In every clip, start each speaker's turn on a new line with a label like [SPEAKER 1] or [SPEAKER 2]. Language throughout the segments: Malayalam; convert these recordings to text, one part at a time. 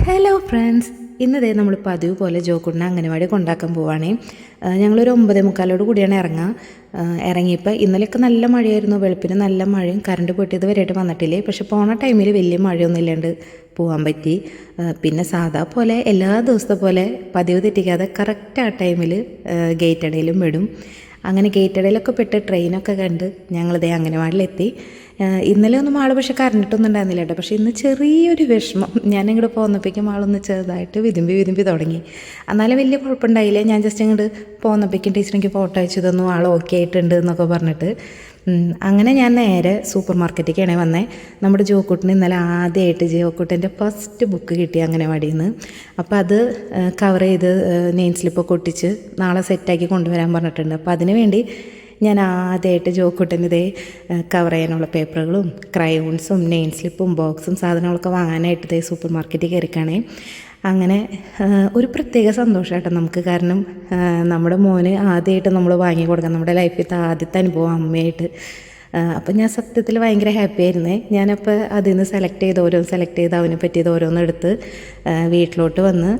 [SPEAKER 1] ഹലോ ഫ്രണ്ട്സ്, ഇന്നതേ നമ്മൾ പതിവ് പോലെ ജോക്കുട്ടിനെ അംഗനവാടി കൊണ്ടാക്കാൻ പോവുകയാണേ. ഞങ്ങളൊരു 9:45 കൂടിയാണ് ഇറങ്ങിയപ്പോൾ ഇന്നലെയൊക്കെ നല്ല മഴയായിരുന്നു. വെളുപ്പിന് നല്ല മഴയും കറണ്ട് പോയിട്ട് ഇതുവരെയായിട്ട് വന്നിട്ടില്ലേ. പക്ഷെ പോണ ടൈമിൽ വലിയ മഴയൊന്നും ഇല്ലാണ്ട് പോകാൻ പറ്റി. പിന്നെ സാധാ പോലെ എല്ലാ ദിവസത്തെ പോലെ പതിവ് തെറ്റിക്കാതെ കറക്റ്റ് ആ ടൈമിൽ ഗേറ്റ് ഇടയിലും വിടും. അങ്ങനെ ഗേറ്റ് ഇടയിലൊക്കെ പെട്ട് ട്രെയിനൊക്കെ കണ്ട് ഞങ്ങളിതേ അംഗനവാടിയിലെത്തി. ഇന്നലെ ഒന്നും ആൾ പക്ഷെ കരഞ്ഞിട്ടൊന്നും ഉണ്ടായിരുന്നില്ല കേട്ടോ. പക്ഷേ ഇന്ന് ചെറിയൊരു വിഷമം. ഞാൻ ഇങ്ങോട്ട് പോന്നപ്പോഴേക്കും ആളൊന്ന് ചെറുതായിട്ട് വിതുമ്പി തുടങ്ങി. എന്നാലും വലിയ കുഴപ്പമുണ്ടായില്ല. ഞാൻ ജസ്റ്റ് ഇങ്ങോട്ട് പോന്നപ്പോഴേക്കും ടീച്ചറെനിക്ക് ഫോട്ടോ അയച്ചു തന്നു, ആൾ ഓക്കെ ആയിട്ടുണ്ട് എന്നൊക്കെ പറഞ്ഞിട്ട്. അങ്ങനെ ഞാൻ നേരെ സൂപ്പർ മാർക്കറ്റിലേക്കാണ് വന്നത്. നമ്മുടെ ജോക്കുട്ടിന് ഇന്നലെ ആദ്യമായിട്ട് ജോക്കുട്ടിൻ്റെ ഫസ്റ്റ് ബുക്ക് കിട്ടി അംഗനവാടിയിൽ നിന്ന്. അപ്പോൾ അത് കവർ ചെയ്ത് നെയിം സ്ലിപ്പൊക്കെ ഒട്ടിച്ച് നാളെ സെറ്റാക്കി കൊണ്ടുവരാൻ പറഞ്ഞിട്ടുണ്ട്. അപ്പോൾ അതിന് വേണ്ടി ഞാൻ ആദ്യമായിട്ട് ജോക്കുട്ടനിതേ കവർ ചെയ്യാനുള്ള പേപ്പറുകളും ക്രയോൺസും നെയിം സ്ലിപ്പും ബോക്സും സാധനങ്ങളൊക്കെ വാങ്ങാനായിട്ട് ഇതേ സൂപ്പർ മാർക്കറ്റിൽ കയറിക്കാണേ. അങ്ങനെ ഒരു പ്രത്യേക സന്തോഷമായിട്ട് നമുക്ക്. കാരണം നമ്മുടെ മോന് ആദ്യമായിട്ട് നമ്മൾ വാങ്ങി കൊടുക്കാം, നമ്മുടെ ലൈഫിലത്തെ ആദ്യത്തെ അനുഭവം അമ്മയായിട്ട്. അപ്പം ഞാൻ സത്യത്തിൽ ഭയങ്കര ഹാപ്പി ആയിരുന്നേ. ഞാനപ്പോൾ അതിൽ നിന്ന് സെലക്ട് ചെയ്ത് അവന് പറ്റിയത് ഓരോന്നെടുത്ത് വീട്ടിലോട്ട് വന്ന്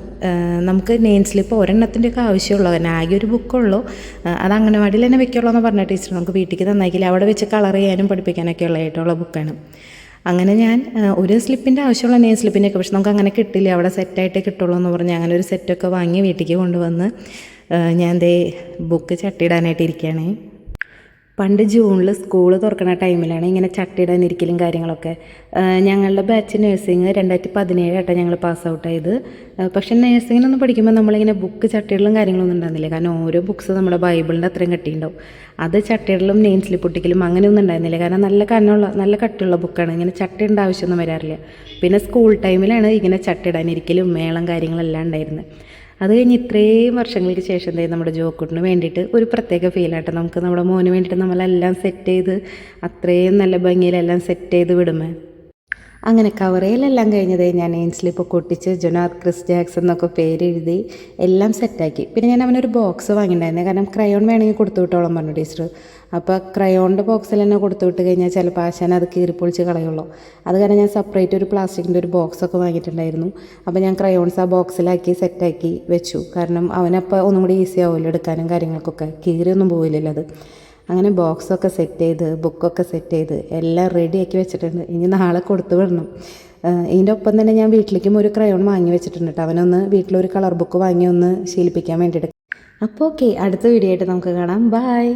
[SPEAKER 1] നമുക്ക് നെയിം സ്ലിപ്പ് ഒരെണ്ണത്തിൻ്റെയൊക്കെ ആവശ്യമുള്ളൂ. കാരണം ആകെ ഒരു ബുക്കുള്ളൂ, അത് അംഗനവാടിയിൽ തന്നെ വെക്കുള്ളൂ എന്ന് പറഞ്ഞ ടീച്ചർ. നമുക്ക് വീട്ടിലേക്ക് തന്നാക്കില്ല, അവിടെ വെച്ച് കളർ ചെയ്യാനും പഠിപ്പിക്കാനൊക്കെ ഉള്ളതായിട്ടുള്ള ബുക്കാണ്. അങ്ങനെ ഞാൻ ഒരു സ്ലിപ്പിൻ്റെ ആവശ്യമുള്ള നെയിം സ്ലിപ്പിൻ്റെയൊക്കെ, പക്ഷെ നമുക്ക് അങ്ങനെ കിട്ടില്ല, അവിടെ സെറ്റായിട്ടേ കിട്ടുള്ളൂ എന്ന് പറഞ്ഞ് അങ്ങനെ ഒരു സെറ്റൊക്കെ വാങ്ങി വീട്ടിലേക്ക് കൊണ്ടുവന്ന് ഞാൻ ബുക്ക് ചട്ടിയിടാനായിട്ട് ഇരിക്കുകയാണേ. പണ്ട് ജൂണിൽ സ്കൂൾ തുറക്കുന്ന ടൈമിലാണ് ഇങ്ങനെ ചട്ടിയിടാനിരിക്കലും കാര്യങ്ങളൊക്കെ. ഞങ്ങളുടെ ബാച്ച് നഴ്സിംഗ് 2017 ഞങ്ങൾ പാസ് ഔട്ടായത്. പക്ഷേ നഴ്സിങ്ങിനൊന്നും പഠിക്കുമ്പോൾ നമ്മളിങ്ങനെ ബുക്ക് ചട്ടിയിടലും കാര്യങ്ങളൊന്നും ഉണ്ടായിരുന്നില്ല. കാരണം ഓരോ ബുക്സ് നമ്മുടെ ബൈബിളിൻ്റെ അത്രയും കട്ടിയുണ്ടാവും. അത് ചട്ടിയിടലും നെയിം സ്ലിപ്പ് ഒട്ടിക്കലും അങ്ങനെയൊന്നും ഉണ്ടായിരുന്നില്ല. കാരണം നല്ല കട്ടിയുള്ള ബുക്കാണ്, ഇങ്ങനെ ചട്ടിയിടേണ്ട ആവശ്യമൊന്നും വരാറില്ല. പിന്നെ സ്കൂൾ ടൈമിലാണ് ഇങ്ങനെ ചട്ടിയിടാനിരിക്കലും മേളം കാര്യങ്ങളെല്ലാം ഉണ്ടായിരുന്നത്. അത് കഴിഞ്ഞ് ഇത്രയും വർഷങ്ങൾക്ക് ശേഷം നമ്മുടെ ജോക്കുട്ടിന് വേണ്ടിയിട്ട് ഒരു പ്രത്യേക ഫീലായിട്ട് നമുക്ക് നമ്മുടെ മോന് വേണ്ടിയിട്ട് നമ്മളെല്ലാം സെറ്റ് ചെയ്ത് അത്രയും നല്ല ഭംഗിയിലെല്ലാം സെറ്റ് ചെയ്ത് വിടുമേ. അങ്ങനെ കവറയിലെല്ലാം കഴിഞ്ഞത് ഞാൻ നെയിം സ്ലിപ്പൊക്കെ ഒട്ടിച്ച് ജൊനാഥ് ക്രിസ് ജാക്സൺ എന്നൊക്കെ പേരെഴുതി എല്ലാം സെറ്റാക്കി. പിന്നെ ഞാൻ അവനൊരു ബോക്സ് വാങ്ങിയിട്ടുണ്ടായിരുന്നു. കാരണം ക്രയോൺ വേണമെങ്കിൽ കൊടുത്തു വിട്ടോളം പറഞ്ഞു ടീച്ചർ. അപ്പോൾ ക്രയോണിൻ്റെ ബോക്സിൽ തന്നെ കൊടുത്തു വിട്ട് കഴിഞ്ഞാൽ ചിലപ്പോൾ ആശാൻ അത് കീറിപ്പൊളിച്ച് കളയുള്ളൂ. അത് കാരണം ഞാൻ സെപ്പറേറ്റ് ഒരു പ്ലാസ്റ്റിക്കിൻ്റെ ഒരു ബോക്സൊക്കെ വാങ്ങിയിട്ടുണ്ടായിരുന്നു. അപ്പോൾ ഞാൻ ക്രയോൺസ് ആ ബോക്സിലാക്കി സെറ്റാക്കി വെച്ചു. കാരണം അവനപ്പോൾ ഒന്നും കൂടി ഈസി ആവുമല്ലോ എടുക്കാനും കാര്യങ്ങൾക്കൊക്കെ, കീറിയൊന്നും പോവില്ലല്ലോ അത്. അങ്ങനെ ബോക്സൊക്കെ സെറ്റ് ചെയ്ത് ബുക്കൊക്കെ സെറ്റ് ചെയ്ത് എല്ലാം റെഡിയാക്കി വെച്ചിട്ടുണ്ട്. ഇനി നാളെ കൊടുത്തു വിടണം. ഇതിൻ്റെ ഒപ്പം തന്നെ ഞാൻ വീട്ടിലേക്കും ഒരു ക്രയോൺ വാങ്ങി വെച്ചിട്ടുണ്ട് കേട്ടോ. അവനൊന്ന് വീട്ടിലൊരു കളർ ബുക്ക് വാങ്ങി ഒന്ന് ശീലിപ്പിക്കാൻ വേണ്ടിയിട്ട്. അപ്പോൾ ഓക്കെ, അടുത്ത വീഡിയോ ആയിട്ട് നമുക്ക് കാണാം. ബൈ.